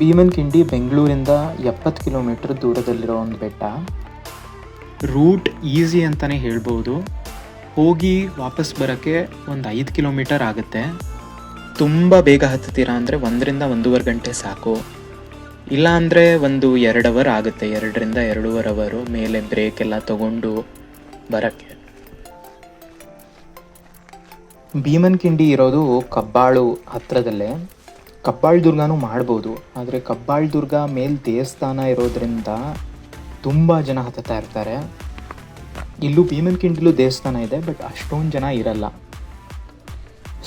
ಭೀಮನ್ಕಿಂಡಿ ಬೆಂಗಳೂರಿಂದ 70 ಕಿಲೋಮೀಟರ್ ದೂರದಲ್ಲಿರೋ ಒಂದು ಬೆಟ್ಟ. ರೂಟ್ ಈಸಿ ಅಂತಲೇ ಹೇಳ್ಬೋದು. ಹೋಗಿ ವಾಪಸ್ ಬರೋಕ್ಕೆ ಒಂದು 5 ಕಿಲೋಮೀಟರ್ ಆಗುತ್ತೆ. ತುಂಬ ಬೇಗ ಹತ್ತೀರಾ ಅಂದರೆ 1-1.5 ಗಂಟೆ ಸಾಕು. ಇಲ್ಲ ಅಂದರೆ ಒಂದು 2 ಅವರ್ ಆಗುತ್ತೆ, 2-2.5 ಅವರು ಮೇಲೆ ಬ್ರೇಕ್ ಎಲ್ಲ ತಗೊಂಡು ಬರೋಕ್ಕೆ. ಭೀಮನ್ಕಿಂಡಿ ಇರೋದು ಕಬ್ಬಾಳು ಹತ್ತಿರದಲ್ಲೇ. ಕಬ್ಬಾಳು ದುರ್ಗನೂ ಮಾಡ್ಬೋದು, ಆದರೆ ಕಬ್ಬಾಳು ದುರ್ಗ ಮೇಲೆ ದೇವಸ್ಥಾನ ಇರೋದ್ರಿಂದ ತುಂಬ ಜನ ಹತ್ತುತ್ತಾ ಇರ್ತಾರೆ. ಇಲ್ಲೂ ಭೀಮನ್ಕಿಂಡಿಲೂ ದೇವಸ್ಥಾನ ಇದೆ, ಬಟ್ ಅಷ್ಟೊಂದು ಜನ ಇರಲ್ಲ.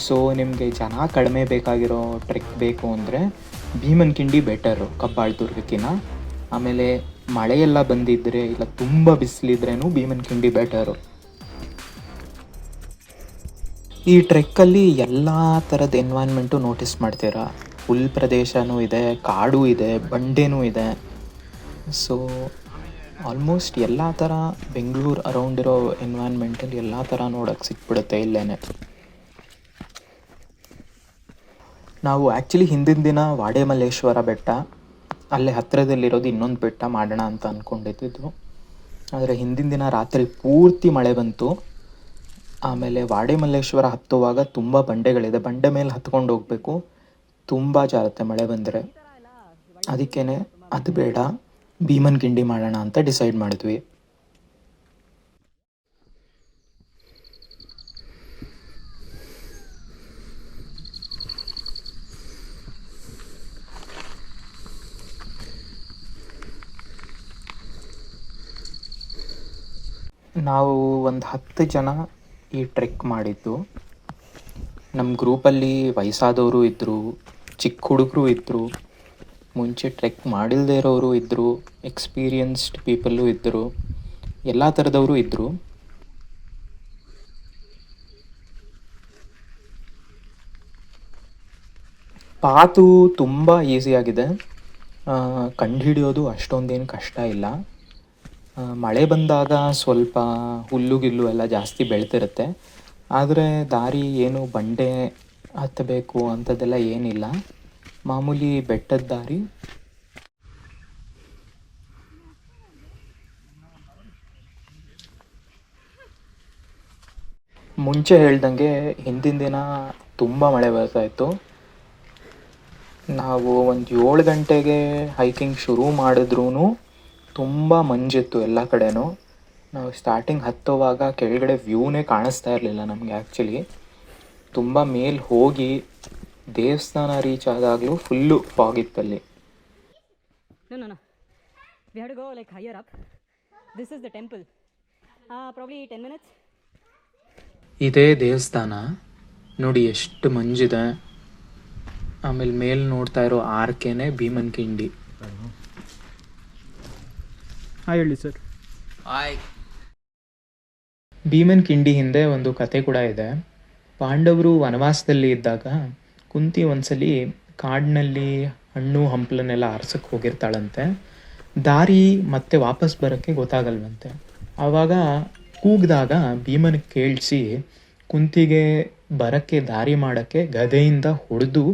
ಸೊ ನಿಮಗೆ ಜನ ಕಡಿಮೆ ಬೇಕಾಗಿರೋ ಟ್ರೆಕ್ ಬೇಕು ಅಂದರೆ ಭೀಮನ್ಕಿಂಡಿ ಬೆಟರು ಕಬ್ಬಾಳು ದುರ್ಗಕ್ಕಿಂತ. ಆಮೇಲೆ ಮಳೆಯೆಲ್ಲ ಬಂದಿದ್ದರೆ ಇಲ್ಲ ತುಂಬ ಬಿಸಿಲಿದ್ರೂ ಭೀಮನ್ಕಿಂಡಿ ಬೆಟರು. ಈ ಟ್ರೆಕ್ಕಲ್ಲಿ ಎಲ್ಲ ಥರದ ಎನ್ವೈರ್ನ್ಮೆಂಟು ನೋಟಿಸ್ ಮಾಡ್ತೀರಾ. ಹುಲ್ ಪ್ರದೇಶವೂ ಇದೆ, ಕಾಡು ಇದೆ, ಬಂಡೆನೂ ಇದೆ. ಸೊ ಆಲ್ಮೋಸ್ಟ್ ಎಲ್ಲ ಥರ ಬೆಂಗಳೂರು ಅರೌಂಡ್ ಇರೋ ಎನ್ವೈರ್ನ್ಮೆಂಟಲ್ಲಿ ಎಲ್ಲ ಥರ ನೋಡೋಕ್ಕೆ ಸಿಕ್ಬಿಡುತ್ತೆ ಇಲ್ಲೇ. ನಾವು ಆ್ಯಕ್ಚುಲಿ ಹಿಂದಿನ ದಿನ ವಾಡೆಮಲ್ಲೇಶ್ವರ ಬೆಟ್ಟ, ಅಲ್ಲೇ ಹತ್ತಿರದಲ್ಲಿರೋದು ಇನ್ನೊಂದು ಬೆಟ್ಟ ಮಾಡೋಣ ಅಂತ ಅಂದ್ಕೊಂಡಿದ್ದು. ಆದರೆ ಹಿಂದಿನ ದಿನ ರಾತ್ರಿ ಪೂರ್ತಿ ಮಳೆ ಬಂತು. ಆಮೇಲೆ ವಾಡೆಮಲ್ಲೇಶ್ವರ ಹತ್ತುವಾಗ ತುಂಬ ಬಂಡೆಗಳಿದೆ, ಬಂಡೆ ಮೇಲೆ ಹತ್ಕೊಂಡು ಹೋಗಬೇಕು, ತುಂಬ ಜಾರುತ್ತೆ ಮಳೆ ಬಂದರೆ. ಅದಕ್ಕೇ ಅದು ಬೇಡ, ಭೀಮನ್ಕಿಂಡಿ ಮಾಡೋಣ ಅಂತ ಡಿಸೈಡ್ ಮಾಡಿದ್ವಿ. ನಾವು ಒಂದು 10 ಜನ ಈ ಟ್ರೆಕ್ ಮಾಡಿದ್ದು. ನಮ್ಮ ಗ್ರೂಪಲ್ಲಿ ವಯಸ್ಸಾದವರು ಇದ್ದರು, ಚಿಕ್ಕ ಹುಡುಗರು ಇದ್ದರು, ಮುಂಚೆ ಟ್ರೆಕ್ ಮಾಡಿಲ್ಲದೆ ಇರೋರು ಇದ್ದರು, ಎಕ್ಸ್ಪೀರಿಯನ್ಸ್ಡ್ ಪೀಪಲ್ಲು ಇದ್ದರು, ಎಲ್ಲ ಥರದವರು ಇದ್ದರು. ಪಾತು ತುಂಬ ಈಸಿಯಾಗಿದೆ, ಕಂಡುಹಿಡಿಯೋದು ಅಷ್ಟೊಂದೇನು ಕಷ್ಟ ಇಲ್ಲ. ಮಳೆ ಬಂದಾಗ ಸ್ವಲ್ಪ ಹುಲ್ಲುಗಿಲ್ಲು ಎಲ್ಲ ಜಾಸ್ತಿ ಬೆಳೆತಿರುತ್ತೆ, ಆದರೆ ದಾರಿ ಏನು ಬಂಡೆ ಹತ್ತಬೇಕು ಅಂಥದ್ದೆಲ್ಲ ಏನಿಲ್ಲ, ಮಾಮೂಲಿ ಬೆಟ್ಟದ ದಾರಿ. ಮುಂಚೆ ಹೇಳ್ದಂಗೆ ಹಿಂದಿನ ದಿನ ತುಂಬ ಮಳೆ ಬರ್ತಾಯಿತ್ತು. ನಾವು ಒಂದು 7 ಗಂಟೆಗೆ ಹೈಕಿಂಗ್ ಶುರು ಮಾಡಿದ್ರೂ ತುಂಬ ಮಂಜಿತ್ತು ಎಲ್ಲ ಕಡೆನೂ. ನಾವು ಸ್ಟಾರ್ಟಿಂಗ್ ಹತ್ತುವಾಗ ಕೆಳಗಡೆ ವ್ಯೂನೇ ಕಾಣಿಸ್ತಾ ಇರಲಿಲ್ಲ ನಮಗೆ. ಆ್ಯಕ್ಚುಲಿ ತುಂಬ ಮೇಲೆ ಹೋಗಿ ದೇವಸ್ಥಾನ ರೀಚ್ ಆದಾಗಲೂ ಫುಲ್ಲು ಫಾಗ್ ಇತ್ತಲ್ಲಿ. ಇದೇ ದೇವಸ್ಥಾನ ನೋಡಿ, ಎಷ್ಟು ಮಂಜಿದೆ. ಆಮೇಲೆ ಮೇಲೆ ನೋಡ್ತಾ ಇರೋ ಆರ್ಕೆನೆ ಭೀಮನ್ಕಿಂಡಿ. ಹೇಳಿ ಸರ್. ಭೀಮನ್ಕಿಂಡಿ ಹಿಂದೆ ಒಂದು ಕತೆ ಕೂಡ ಇದೆ. ಪಾಂಡವರು ವನವಾಸದಲ್ಲಿ ಇದ್ದಾಗ ಕುಂತಿ ಒಂದ್ಸಲಿ ಕಾಡಿನಲ್ಲಿ ಹಣ್ಣು ಹಂಪಲನ್ನೆಲ್ಲ ಆರ್ಸಕ್ಕೆ ಹೋಗಿರ್ತಾಳಂತೆ. ದಾರಿ ಮತ್ತೆ ವಾಪಸ್ ಬರೋಕ್ಕೆ ಗೊತ್ತಾಗಲ್ವಂತೆ. ಆವಾಗ ಕೂಗಿದಾಗ ಭೀಮನ ಕೇಳಿಸಿ ಕುಂತಿಗೆ ಬರೋಕ್ಕೆ ದಾರಿ ಮಾಡೋಕ್ಕೆ ಗದೆಯಿಂದ ಹೊಡೆದು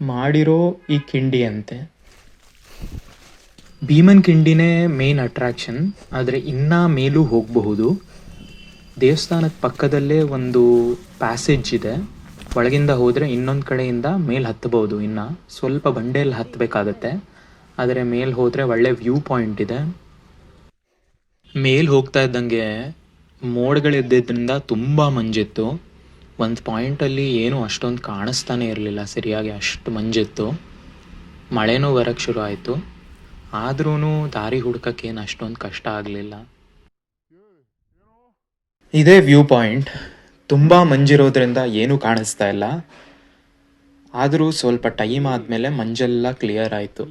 ಮಾಡಿರೋ ಈ ಕಿಂಡಿ ಅಂತೆ. ಭೀಮನ್ಕಿಂಡಿನೇ ಮೇನ್ ಅಟ್ರಾಕ್ಷನ್, ಆದರೆ ಇನ್ನೂ ಮೇಲೂ ಹೋಗಬಹುದು. ದೇವಸ್ಥಾನದ ಪಕ್ಕದಲ್ಲೇ ಒಂದು ಪ್ಯಾಸೇಜ್ ಇದೆ, ಒಳಗಿಂದ ಹೋದರೆ ಇನ್ನೊಂದು ಕಡೆಯಿಂದ ಮೇಲೆ ಹತ್ತಬಹುದು. ಇನ್ನು ಸ್ವಲ್ಪ ಬಂಡೆಯಲ್ಲಿ ಹತ್ತಬೇಕಾಗತ್ತೆ, ಆದರೆ ಮೇಲೆ ಹೋದರೆ ಒಳ್ಳೆ ವ್ಯೂ ಪಾಯಿಂಟ್ ಇದೆ. ಮೇಲೆ ಹೋಗ್ತಾ ಇದ್ದಂಗೆ ಮೋಡಗಳಿದ್ದರಿಂದ ತುಂಬ ಮಂಜಿತ್ತು. ಒಂದು ಪಾಯಿಂಟಲ್ಲಿ ಏನೂ ಅಷ್ಟೊಂದು ಕಾಣಿಸ್ತಾನೆ ಇರಲಿಲ್ಲ ಸರಿಯಾಗಿ, ಅಷ್ಟು ಮಂಜಿತ್ತು. ಮಳೆನೂ ಬರೋಕ್ಕೆ ಶುರು ಆಯಿತು, ಆದ್ರೂ ದಾರಿ ಹುಡ್ಕಕ್ಕೇನು ಅಷ್ಟೊಂದು ಕಷ್ಟ ಆಗಲಿಲ್ಲ. ಇದೇ ವ್ಯೂ ಪಾಯಿಂಟ್. ತುಂಬ ಮಂಜಿರೋದ್ರಿಂದ ಏನೂ ಕಾಣಿಸ್ತಾ ಇಲ್ಲ, ಆದರೂ ಸ್ವಲ್ಪ ಟೈಮ್ ಆದಮೇಲೆ ಮಂಜೆಲ್ಲ ಕ್ಲಿಯರ್ ಆಯಿತು.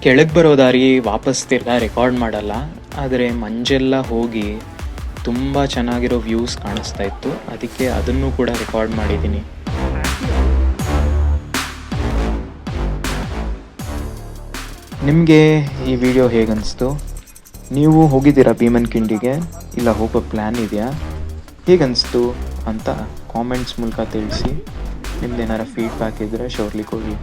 ಕೆಳಗೆ ಬರೋ ದಾರಿ ವಾಪಸ್ ತಿರ್ಗಾ ರೆಕಾರ್ಡ್ ಮಾಡಲ್ಲ, ಆದರೆ ಮಂಜೆಲ್ಲ ಹೋಗಿ ತುಂಬ ಚೆನ್ನಾಗಿರೋ ವ್ಯೂಸ್ ಕಾಣಿಸ್ತಾ ಇತ್ತು, ಅದಕ್ಕೆ ಅದನ್ನು ಕೂಡ ರೆಕಾರ್ಡ್ ಮಾಡಿದ್ದೀನಿ. ನಿಮಗೆ ಈ ವಿಡಿಯೋ ಹೇಗನ್ನಿಸ್ತು? ನೀವು ಹೋಗಿದ್ದೀರಾ ಭೀಮನ್ಕಿಂಡಿಗೆ? ಇಲ್ಲ ಹೋಗೋ ಪ್ಲ್ಯಾನ್ ಇದೆಯಾ? ಹೇಗನ್ನಿಸ್ತು ಅಂತ ಕಾಮೆಂಟ್ಸ್ ಮೂಲಕ ತಿಳಿಸಿ. ನಿಮ್ದೇನಾರ ಫೀಡ್ಬ್ಯಾಕ್ ಇದ್ದರೆ ಶೋರ್ಲಿ ಕೊಡಿ.